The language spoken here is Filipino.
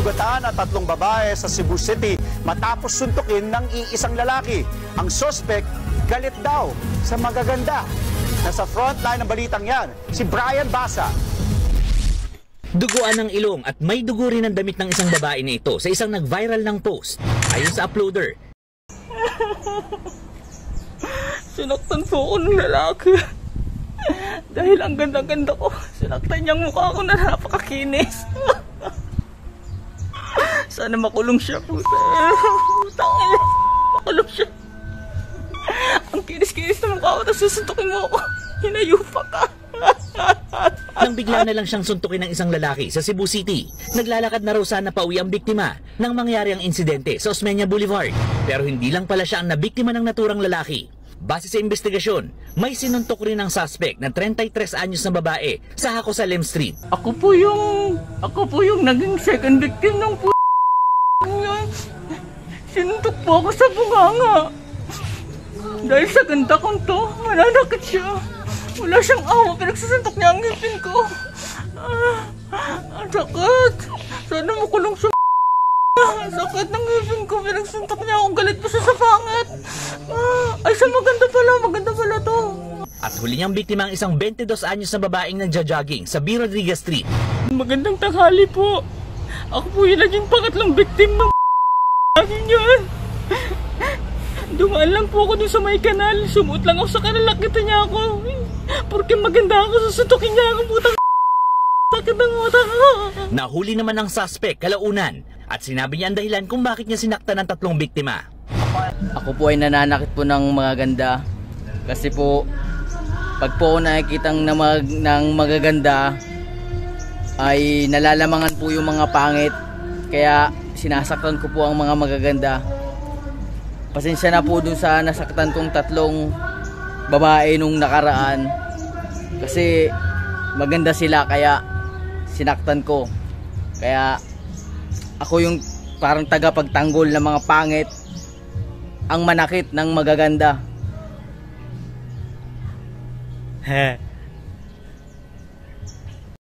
Nasugatan ang 3 babae sa Cebu City matapos suntukin ng iisang lalaki. Ang suspect galit daw sa magaganda. Nasa frontline ng balitang yan, si Brian Basa. Duguan ng ilong at may dugo rin ang damit ng isang babae na ito sa isang nag-viral ng post. Ayon sa uploader, sinaktan po ako ng lalaki. Dahil ang ganda-ganda ko, sinaktan niyang mukha ko na napakakinis. Sana makulong siya po. Tangina, makulong siya. Ang kinis-kinis na mukha ko, tapos susuntukin mo ako. Hinayupa ka. Nang bigla na lang siyang suntukin ng isang lalaki sa Cebu City, naglalakad na raw sana pauwi ang biktima nang mangyari ang insidente sa Osmeña Boulevard. Pero hindi lang pala siya ang nabiktima ng naturang lalaki. Base sa investigasyon, may sinuntok rin ang suspect na 33 anyos na babae sa Hacosalem Street. Ako po yung naging second victim ng yan. Sinuntok po ako sa bunganga. Dahil sa ganda kong to, mananakit siya. Wala siyang awa, pinagsasuntok niya ang ngipin ko. Ang sakit. Sana makulong siya. Ang sakit ng ngipin ko, pinagsuntok niya akong galit pa siya sa pangit. Ay, siya maganda pala to. At huli niyang biktima ang isang 22 anyos na babaeng nagja-jogging sa B. Rodriguez Street. Magandang tanghali po. Ako po yung naging pangatlong victim ng akin yun. Dumaan lang po ako dun sa may kanal. Sumuot lang ako sa kanal, nakita niya ako. Porque maganda ako, susuntukin niya ako, putang sakit ng utak ko. Nahuli naman ang suspect kalaunan at sinabi niya ang dahilan kung bakit niya sinaktan ng 3 biktima. Ako po ay nananakit po ng mga ganda. Kasi po, pag po nakikitang ng magaganda, ay nalalamangan po yung mga pangit. Kaya sinasaktan ko po ang mga magaganda. Pasensya na po dun sa nasaktan kong 3 babae nung nakaraan. Kasi maganda sila kaya sinaktan ko. Kaya ako yung parang tagapagtanggol ng mga pangit, ang manakit ng magaganda.